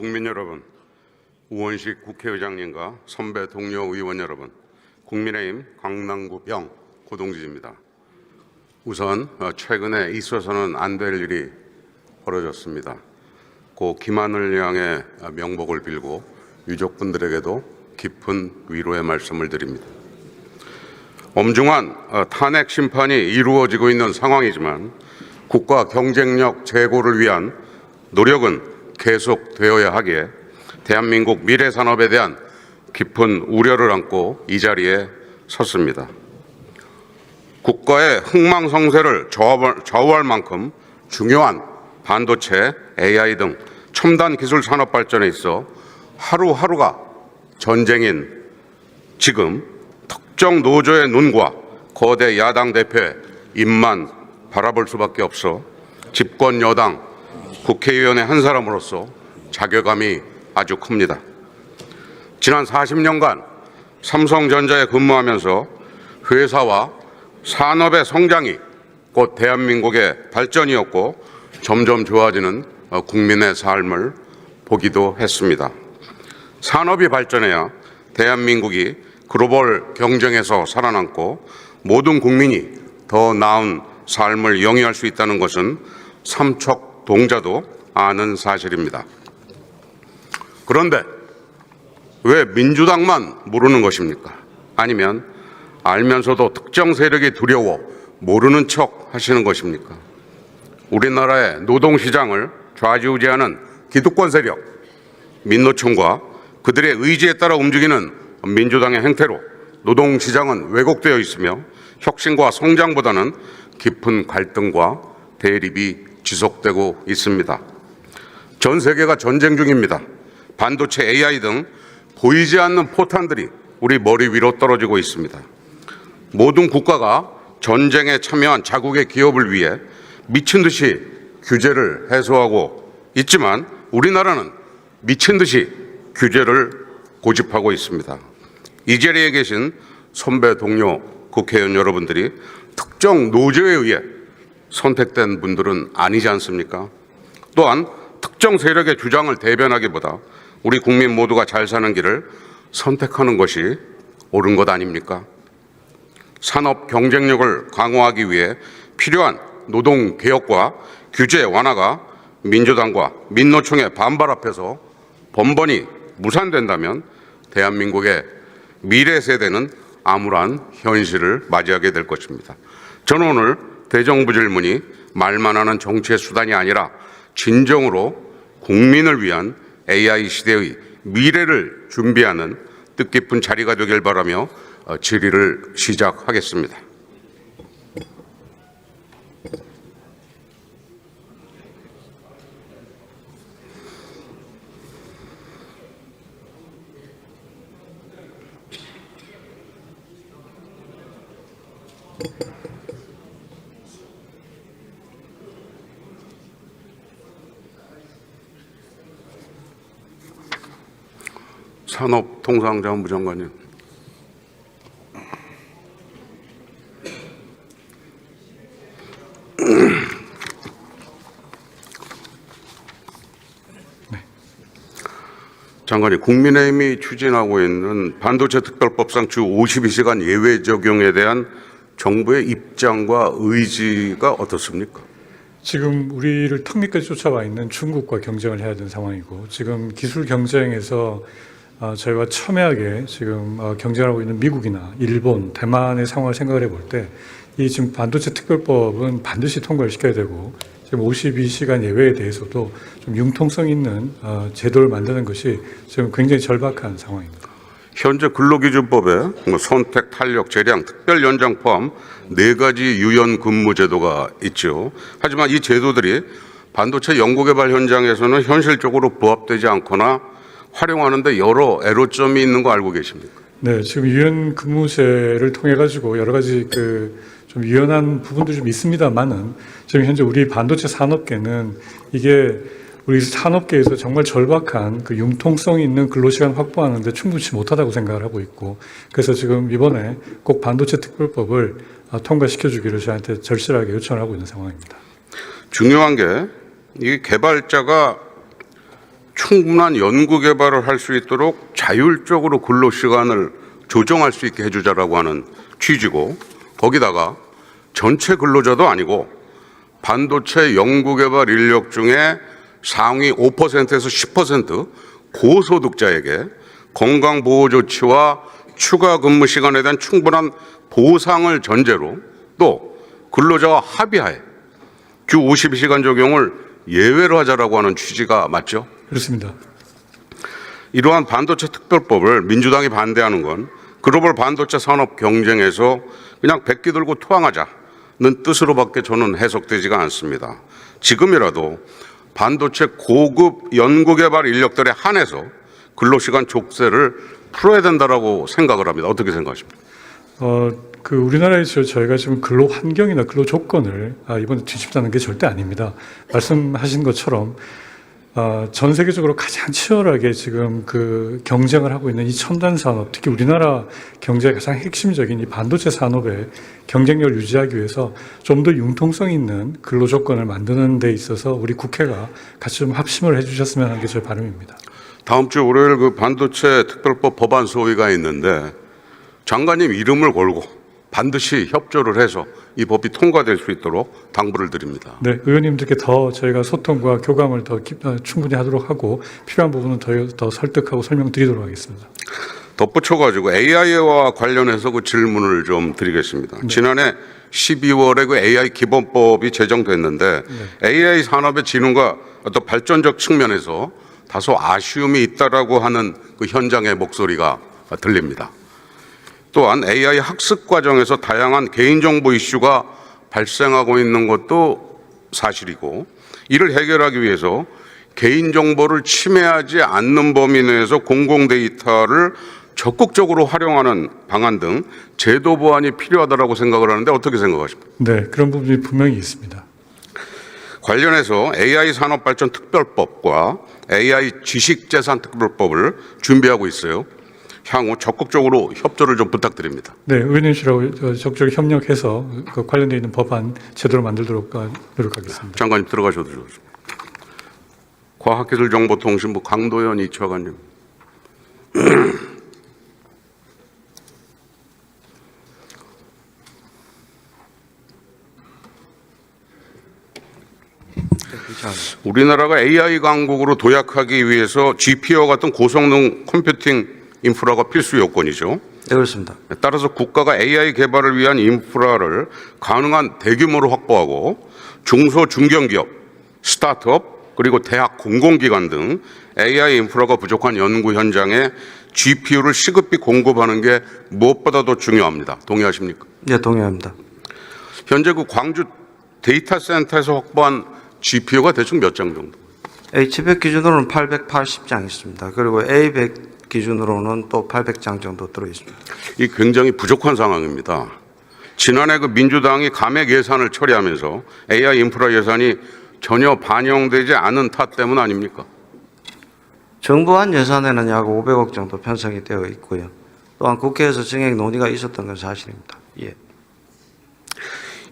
국민 여러분, 우원식 국회의장님과 선배 동료 의원 여러분, 국민의힘 강남구 병 고동진입니다. 우선 최근에 있어서는 안 될 일이 벌어졌습니다. 고 김한을 향해 명복을 빌고 유족분들에게도 깊은 위로의 말씀을 드립니다. 엄중한 탄핵 심판이 이루어지고 있는 상황이지만 국가 경쟁력 제고를 위한 노력은 계속되어야 하기에 대한민국 미래 산업에 대한 깊은 우려를 안고 이 자리에 섰습니다. 국가의 흥망성쇠를 좌우할 만큼 중요한 반도체, AI 등 첨단 기술 산업 발전에 있어 하루하루가 전쟁인 지금 특정 노조의 눈과 거대 야당 대표의 입만 바라볼 수밖에 없어 집권 여당 국회의원의 한 사람으로서 자괴감이 아주 큽니다. 지난 40년간 삼성전자에 근무하면서 회사와 산업의 성장이 곧 대한민국의 발전이었고 점점 좋아지는 국민의 삶을 보기도 했습니다. 산업이 발전해야 대한민국이 글로벌 경쟁에서 살아남고 모든 국민이 더 나은 삶을 영위할 수 있다는 것은 삼척동자도 아는 사실입니다. 그런데 왜 민주당만 모르는 것입니까? 아니면 알면서도 특정 세력이 두려워 모르는 척 하시는 것입니까? 우리나라의 노동시장을 좌지우지하는 기득권 세력, 민노총과 그들의 의지에 따라 움직이는 민주당의 행태로 노동시장은 왜곡되어 있으며 혁신과 성장보다는 깊은 갈등과 대립이 지속되고 있습니다. 전 세계가 전쟁 중입니다. 반도체, AI 등 보이지 않는 포탄들이 우리 머리 위로 떨어지고 있습니다. 모든 국가가 전쟁에 참여한 자국의 기업을 위해 미친 듯이 규제를 해소하고 있지만 우리나라는 미친 듯이 규제를 고집하고 있습니다. 이 자리에 계신 선배 동료 국회의원 여러분들이 특정 노조에 의해 선택된 분들은 아니지 않습니까? 또한 특정 세력의 주장을 대변하기보다 우리 국민 모두가 잘 사는 길을 선택하는 것이 옳은 것 아닙니까? 산업 경쟁력을 강화하기 위해 필요한 노동 개혁과 규제 완화가 민주당과 민노총의 반발 앞에서 번번이 무산된다면 대한민국의 미래 세대는 암울한 현실을 맞이하게 될 것입니다. 저는 오늘 대정부 질문이 말만 하는 정치의 수단이 아니라 진정으로 국민을 위한 AI 시대의 미래를 준비하는 뜻깊은 자리가 되길 바라며 질의를 시작하겠습니다. 산업통상자원부 장관님. 장관님, 국민의힘이 추진하고 있는 반도체 특별법상 주 52시간 예외 적용에 대한 정부의 입장과 의지가 어떻습니까? 지금 우리를 턱 밑까지 쫓아와 있는 중국과 경쟁을 해야 되는 상황이고 지금 기술 경쟁에서 저희와 첨예하게 지금 경쟁하고 있는 미국이나 일본, 대만의 상황을 생각을 해볼 때 이 지금 반도체 특별법은 반드시 통과를 시켜야 되고 지금 52시간 예외에 대해서도 좀 융통성 있는 제도를 만드는 것이 지금 굉장히 절박한 상황입니다. 현재 근로기준법에 선택, 탄력, 재량, 특별 연장 포함 4가지 유연 근무 제도가 있죠. 하지만 이 제도들이 반도체 연구개발 현장에서는 현실적으로 부합되지 않거나 활용하는데 여러 애로점이 있는 거 알고 계십니까? 네, 지금 유연 근무제를 통해 가지고 여러 가지 좀 유연한 부분도 좀 있습니다만은 지금 현재 우리 반도체 산업계는 이게 우리 산업계에서 정말 절박한 그 융통성 있는 근로시간 확보하는데 충분치 못하다고 생각을 하고 있고 그래서 지금 이번에 꼭 반도체 특별법을 통과시켜 주기를 저한테 절실하게 요청을 하고 있는 상황입니다. 중요한 게 이 개발자가 충분한 연구 개발을 할 수 있도록 자율적으로 근로 시간을 조정할 수 있게 해주자라고 하는 취지고, 거기다가 전체 근로자도 아니고 반도체 연구 개발 인력 중에 상위 5%에서 10% 고소득자에게 건강보호 조치와 추가 근무 시간에 대한 충분한 보상을 전제로, 또 근로자와 합의하에 주 52시간 적용을 예외로 하자라고 하는 취지가 맞죠? 그렇습니다. 이러한 반도체 특별법을 민주당이 반대하는 건 글로벌 반도체 산업 경쟁에서 그냥 백기 들고 투항하자는 뜻으로밖에 저는 해석되지가 않습니다. 지금이라도 반도체 고급 연구개발 인력들에 한해서 근로시간 족쇄를 풀어야 된다라고 생각을 합니다. 어떻게 생각하십니까? 우리나라에서 저희가 지금 근로 환경이나 근로 조건을 이번에 뒤집자는 게 절대 아닙니다. 말씀하신 것처럼 전 세계적으로 가장 치열하게 지금 그 경쟁을 하고 있는 이 첨단 산업, 특히 우리나라 경제의 가장 핵심적인 이 반도체 산업의 경쟁력을 유지하기 위해서 좀 더 융통성 있는 근로 조건을 만드는 데 있어서 우리 국회가 같이 좀 합심을 해주셨으면 하는 게 저의 바람입니다. 다음 주 월요일 그 반도체 특별법 법안 소위가 있는데 장관님 이름을 걸고 반드시 협조를 해서 이 법이 통과될 수 있도록 당부를 드립니다. 네, 의원님들께 더 저희가 소통과 교감을 더 충분히 하도록 하고 필요한 부분은 더 설득하고 설명드리도록 하겠습니다. 덧붙여가지고 AI와 관련해서 그 질문을 좀 드리겠습니다. 네. 지난해 12월에 그 AI 기본법이 제정됐는데 네. AI 산업의 진흥과 어떤 발전적 측면에서 다소 아쉬움이 있다라고 하는 그 현장의 목소리가 들립니다. 또한 AI 학습 과정에서 다양한 개인정보 이슈가 발생하고 있는 것도 사실이고, 이를 해결하기 위해서 개인정보를 침해하지 않는 범위 내에서 공공데이터를 적극적으로 활용하는 방안 등 제도 보완이 필요하다고 생각을 하는데 어떻게 생각하십니까? 네, 그런 부분이 분명히 있습니다. 관련해서 AI 산업발전특별법과 AI 지식재산특별법을 준비하고 있어요. 향후 적극적으로 협조를 좀 부탁드립니다. 네, 의원님실하고 적극적으로 협력해서 그 관련되어 있는 법안 제대로 만들도록 노력하겠습니다. 장관님 들어가셔도 좋습니다. 과학기술정보통신부 강도현 이차관님. 우리나라가 AI 강국으로 도약하기 위해서 GPU와 같은 고성능 컴퓨팅 인프라가 필수 요건이죠. 네, 그렇습니다. 따라서 국가가 AI 개발을 위한 인프라를 가능한 대규모로 확보하고 중소 중견기업, 스타트업, 그리고 대학 공공기관 등 AI 인프라가 부족한 연구 현장에 GPU를 시급히 공급하는 게 무엇보다도 중요합니다. 동의하십니까? 네, 동의합니다. 현재 그 광주 데이터 센터에서 확보한 GPU가 대충 몇 장 정도? H100 기준으로는 880장 있습니다. 그리고 A100 기준으로는 또 800장 정도 들어 있습니다. 이 굉장히 부족한 상황입니다. 지난해 그 민주당이 감액 예산을 처리하면서 AI 인프라 예산이 전혀 반영되지 않은 탓 때문 아닙니까? 정부안 예산에는 약 500억 정도 편성이 되어 있고요. 또한 국회에서 증액 논의가 있었던 건 사실입니다. 예.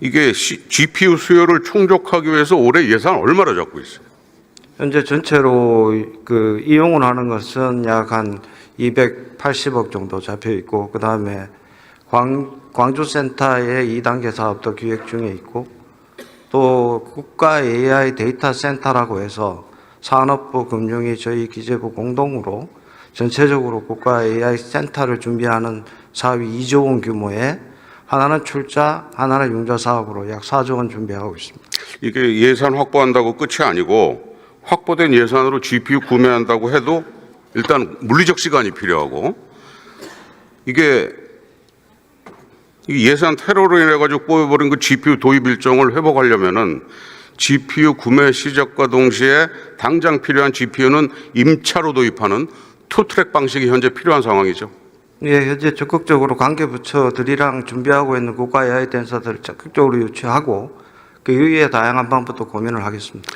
이게 GPU 수요를 충족하기 위해서 올해 예산 얼마나 잡고 있어요? 현재 전체로 그 이용을 하는 것은 약 한 280억 정도 잡혀 있고, 그 다음에 광주센터의 2단계 사업도 기획 중에 있고, 또 국가 AI 데이터 센터라고 해서 산업부, 금융위, 저희 기재부 공동으로 전체적으로 국가 AI 센터를 준비하는 사업이 2조 원 규모의 하나는 출자, 하나는 융자 사업으로 약 4조 원 준비하고 있습니다. 이게 예산 확보한다고 끝이 아니고 확보된 예산으로 GPU 구매한다고 해도 일단 물리적 시간이 필요하고, 이게 예산 테러로 인해 가지고 꼬여버린 그 GPU 도입 일정을 회복하려면은 GPU 구매 시작과 동시에 당장 필요한 GPU는 임차로 도입하는 투트랙 방식이 현재 필요한 상황이죠. 예, 현재 적극적으로 관계부처들이랑 준비하고 있는 국가 AI 센터들을 적극적으로 유치하고 그 이후에 다양한 방법도 고민을 하겠습니다.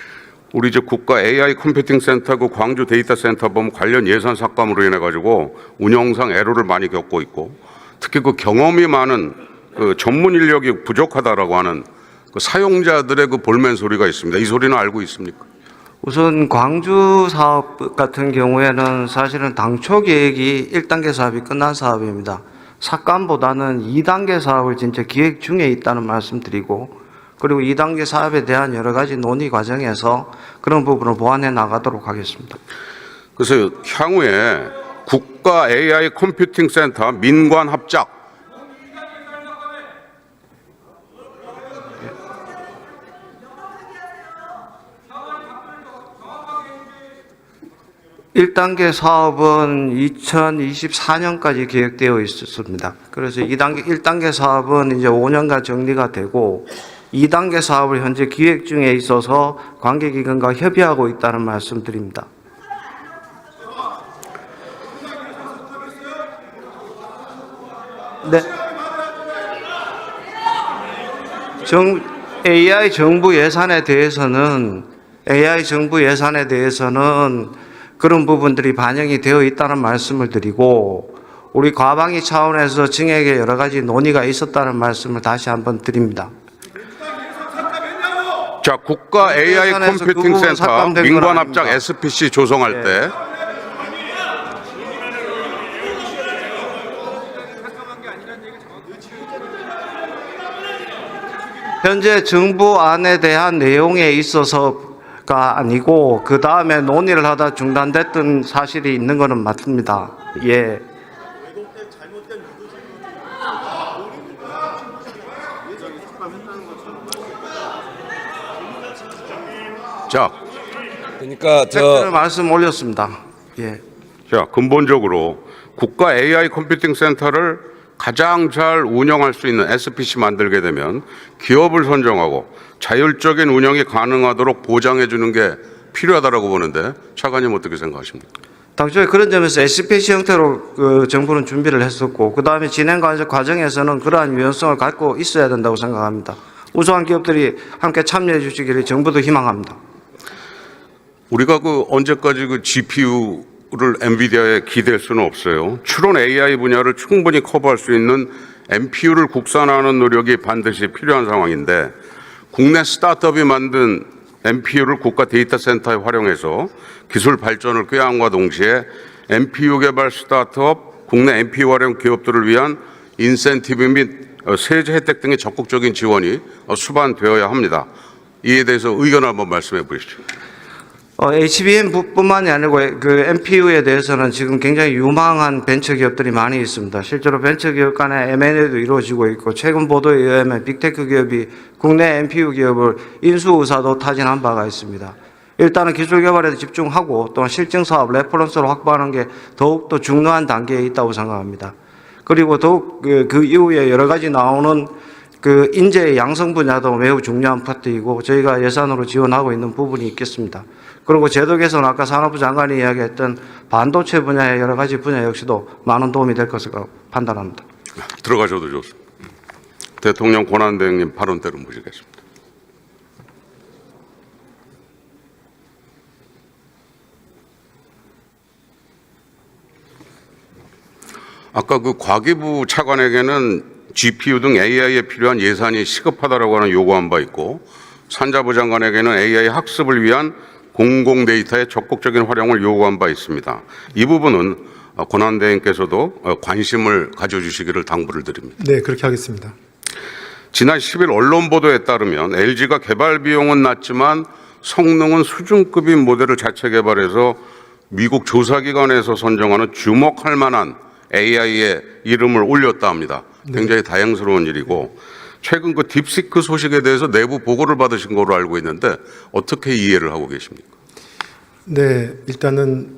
우리 이제 국가 AI 컴퓨팅 센터 그 광주 데이터 센터 보면 관련 예산 삭감으로 인해 가지고 운영상 애로를 많이 겪고 있고, 특히 그 경험이 많은 그 전문 인력이 부족하다라고 하는 그 사용자들의 그 볼멘 소리가 있습니다. 이 소리는 알고 있습니까? 우선 광주 사업 같은 경우에는 사실은 당초 계획이 1단계 사업이 끝난 사업입니다. 삭감보다는 2단계 사업을 진짜 기획 중에 있다는 말씀드리고, 그리고 2단계 사업에 대한 여러 가지 논의 과정에서 그런 부분을 보완해 나가도록 하겠습니다. 그래서 향후에 국가 AI 컴퓨팅 센터 민관 합작 1단계 사업은 2024년까지 계획되어 있었습니다. 그래서 1단계 사업은 이제 5년간 정리가 되고 2단계 사업을 현재 기획 중에 있어서 관계기관과 협의하고 있다는 말씀드립니다. 네. AI 정부 예산에 대해서는 그런 부분들이 반영이 되어 있다는 말씀을 드리고, 우리 과방위 차원에서 증액에 여러 가지 논의가 있었다는 말씀을 다시 한번 드립니다. 자, 국가 AI 예산에서 그 컴퓨팅 부분 센터 삭감된 건 민관 아닙니다. 합작 SPC 조성할 때 현재 정부안에 대한 내용에 있어서가 아니고 그 다음에 논의를 하다 중단됐던 사실이 있는 것은 맞습니다. 예. 자, 그러니까 팩트를 말씀 올렸습니다. 예. 자, 근본적으로 국가 AI 컴퓨팅 센터를 가장 잘 운영할 수 있는 SPC 만들게 되면 기업을 선정하고 자율적인 운영이 가능하도록 보장해 주는 게 필요하다라고 보는데 차관님 어떻게 생각하십니까? 당초에 그런 점에서 SPC 형태로 정부는 준비를 했었고, 그 다음에 진행 과정에서는 그러한 유연성을 갖고 있어야 된다고 생각합니다. 우수한 기업들이 함께 참여해 주시기를 정부도 희망합니다. 우리가 언제까지 GPU를 엔비디아에 기댈 수는 없어요. 추론 AI 분야를 충분히 커버할 수 있는 NPU를 국산화하는 노력이 반드시 필요한 상황인데, 국내 스타트업이 만든 NPU를 국가 데이터 센터에 활용해서 기술 발전을 꾀함과 동시에 NPU 개발 스타트업, 국내 NPU 활용 기업들을 위한 인센티브 및 세제 혜택 등의 적극적인 지원이 수반되어야 합니다. 이에 대해서 의견을 한번 말씀해 보시죠. HBM뿐만이 아니고 그 NPU에 대해서는 지금 굉장히 유망한 벤처 기업들이 많이 있습니다. 실제로 벤처 기업 간의 M&A도 이루어지고 있고, 최근 보도에 의하면 빅테크 기업이 국내 NPU 기업을 인수 의사도 타진한 바가 있습니다. 일단은 기술 개발에 집중하고 또한 실증 사업 레퍼런스를 확보하는 게 더욱더 중요한 단계에 있다고 생각합니다. 그리고 더욱 그 이후에 여러 가지 나오는 그 인재 양성 분야도 매우 중요한 파트이고 저희가 예산으로 지원하고 있는 부분이 있겠습니다. 그리고 제도 개선, 아까 산업부 장관이 이야기했던 반도체 분야의 여러 가지 분야 역시도 많은 도움이 될 것으로 판단합니다. 들어가셔도 좋습니다. 대통령 권한대행님 발언대로 모시겠습니다. 아까 과기부 차관에게는 GPU 등 AI에 필요한 예산이 시급하다라고 하는 요구한 바 있고, 산자부 장관에게는 AI 학습을 위한 공공 데이터의 적극적인 활용을 요구한 바 있습니다. 이 부분은 권한대행께서도 관심을 가져주시기를 당부를 드립니다. 네, 그렇게 하겠습니다. 지난 10일 언론 보도에 따르면 LG가 개발 비용은 낮지만 성능은 수준급인 모델을 자체 개발해서 미국 조사기관에서 선정하는 주목할 만한 AI의 이름을 올렸다 합니다. 굉장히 다행스러운 일이고, 최근 딥시크 소식에 대해서 내부 보고를 받으신 거로 알고 있는데 어떻게 이해를 하고 계십니까? 네, 일단은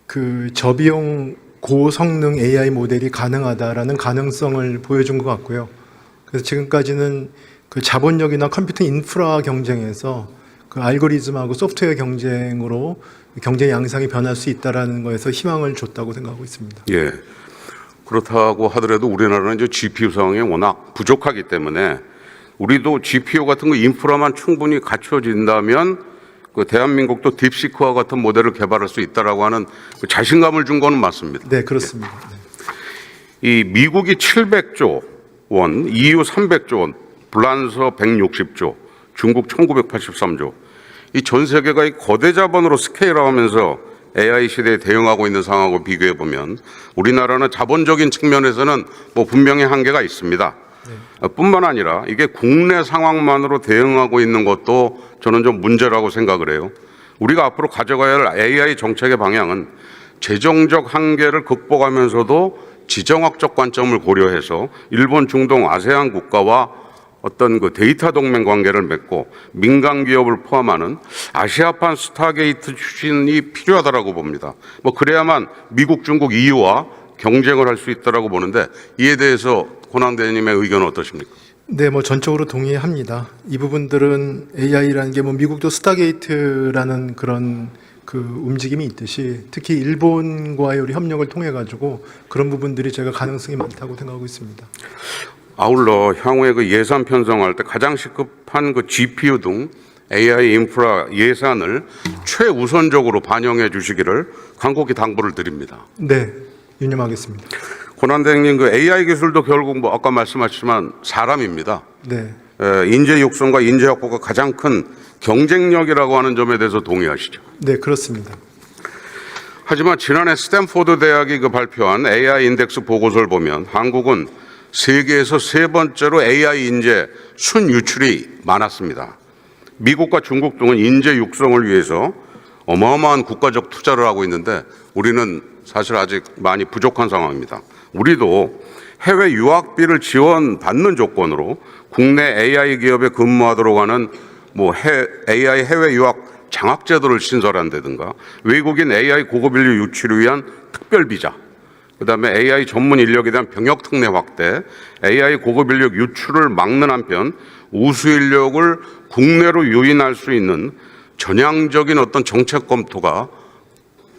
그 저비용 고성능 AI 모델이 가능하다라는 가능성을 보여준 것 같고요. 그래서 지금까지는 그 자본력이나 컴퓨터 인프라 경쟁에서 그 알고리즘하고 소프트웨어 경쟁으로 경제 양상이 변할 수 있다라는 거에서 희망을 줬다고 생각하고 있습니다. 예. 그렇다고 하더라도 우리나라는 이제 GPU 상황이 워낙 부족하기 때문에 우리도 GPU 같은 인프라만 충분히 갖춰진다면 대한민국도 딥시크와 같은 모델을 개발할 수 있다라고 하는 자신감을 준 거는 맞습니다. 네, 그렇습니다. 이 미국이 700조 원, EU 300조 원, 불란서 160조, 중국 1983조, 이 전 세계가 이 거대 자본으로 스케일하면서 AI 시대에 대응하고 있는 상황하고 비교해 보면 우리나라는 자본적인 측면에서는 뭐 분명히 한계가 있습니다. 뿐만 아니라 이게 국내 상황만으로 대응하고 있는 것도 저는 좀 문제라고 생각을 해요. 우리가 앞으로 가져가야 할 AI 정책의 방향은 재정적 한계를 극복하면서도 지정학적 관점을 고려해서 일본, 중동, 아세안 국가와 어떤 그 데이터 동맹 관계를 맺고 민간 기업을 포함하는 아시아판 스타게이트 추진이 필요하다라고 봅니다. 뭐 그래야만 미국, 중국, EU와 경쟁을 할 수 있다라고 보는데 이에 대해서 권한대행님의 의견은 어떠십니까? 네, 뭐 전적으로 동의합니다. 이 부분들은 AI라는 게 뭐 미국도 스타게이트라는 그런 그 움직임이 있듯이 특히 일본과의 우리 협력을 통해 가지고 그런 부분들이 제가 가능성이 많다고 생각하고 있습니다. 아울러 향후에 그 예산 편성할 때 가장 시급한 그 GPU 등 AI 인프라 예산을 최우선적으로 반영해 주시기를 간곡히 당부를 드립니다. 네, 유념하겠습니다. 권한대행님, 그 AI 기술도 결국 뭐 아까 말씀하셨지만 사람입니다. 네, 인재 육성과 인재 확보가 가장 큰 경쟁력이라고 하는 점에 대해서 동의하시죠? 네, 그렇습니다. 하지만 지난해 스탠포드 대학이 그 발표한 AI 인덱스 보고서를 보면 한국은 세계에서 세 번째로 AI 인재 순유출이 많았습니다. 미국과 중국 등은 인재 육성을 위해서 어마어마한 국가적 투자를 하고 있는데 우리는 사실 아직 많이 부족한 상황입니다. 우리도 해외 유학비를 지원받는 조건으로 국내 AI 기업에 근무하도록 하는 뭐 AI 해외 유학 장학제도를 신설한다든가 외국인 AI 고급 인력 유치를 위한 특별 비자, 그다음에 AI 전문 인력에 대한 병역 특례 확대, AI 고급 인력 유출을 막는 한편 우수 인력을 국내로 유인할 수 있는 전향적인 어떤 정책 검토가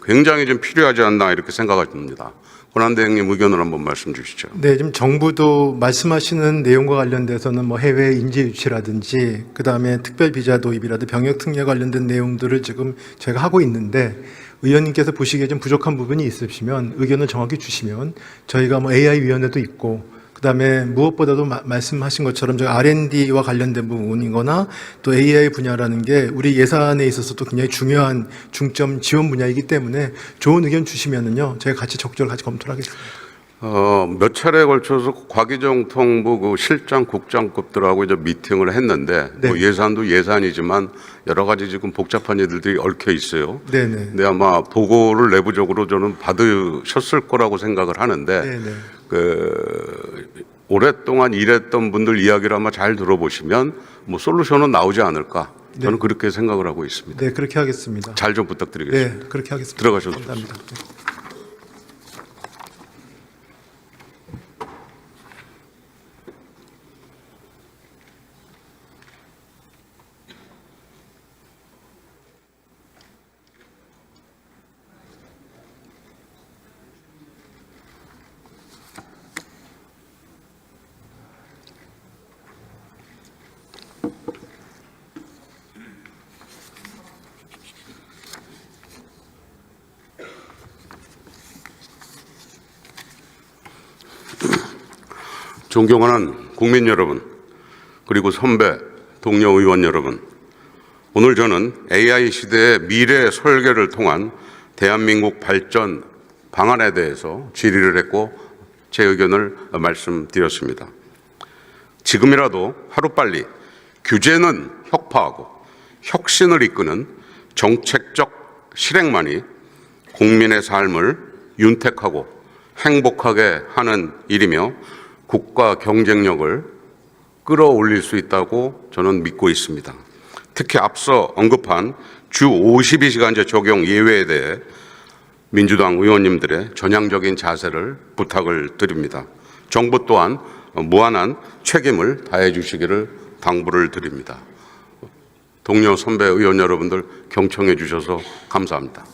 굉장히 좀 필요하지 않나 이렇게 생각이 듭니다. 권한대행님 의견을 한번 말씀 주시죠. 네, 지금 정부도 말씀하시는 내용과 관련돼서는 뭐 해외 인재 유치라든지 그다음에 특별 비자 도입이라든지 병역 특례 관련된 내용들을 지금 제가 하고 있는데 의원님께서 보시기에 좀 부족한 부분이 있으시면 의견을 정확히 주시면 저희가 뭐 AI 위원회도 있고 그다음에 무엇보다도 말씀하신 것처럼 저희 R&D와 관련된 부분이거나 또 AI 분야라는 게 우리 예산에 있어서도 굉장히 중요한 중점 지원 분야이기 때문에 좋은 의견 주시면은요 저희가 같이 적극적으로 같이 검토를 하겠습니다. 몇 차례에 걸쳐서 과기정통부 그 실장, 국장급들하고 이제 미팅을 했는데 네. 뭐 예산도 예산이지만 여러 가지 지금 복잡한 일들이 얽혀 있어요. 네네. 근데 아마 보고를 내부적으로 저는 받으셨을 거라고 생각을 하는데 네네. 오랫동안 일했던 분들 이야기를 아마 잘 들어보시면 뭐 솔루션은 나오지 않을까 저는 네. 그렇게 생각을 하고 있습니다. 네, 그렇게 하겠습니다. 잘 좀 부탁드리겠습니다. 네, 그렇게 하겠습니다. 들어가셔도 감사합니다. 존경하는 국민 여러분, 그리고 선배, 동료 의원 여러분, 오늘 저는 AI 시대의 미래 설계를 통한 대한민국 발전 방안에 대해서 질의를 했고 제 의견을 말씀드렸습니다. 지금이라도 하루빨리 규제는 혁파하고 혁신을 이끄는 정책적 실행만이 국민의 삶을 윤택하고 행복하게 하는 일이며 국가 경쟁력을 끌어올릴 수 있다고 저는 믿고 있습니다. 특히 앞서 언급한 주 52시간제 적용 예외에 대해 민주당 의원님들의 전향적인 자세를 부탁을 드립니다. 정부 또한 무한한 책임을 다해 주시기를 당부를 드립니다. 동료 선배 의원 여러분들 경청해 주셔서 감사합니다.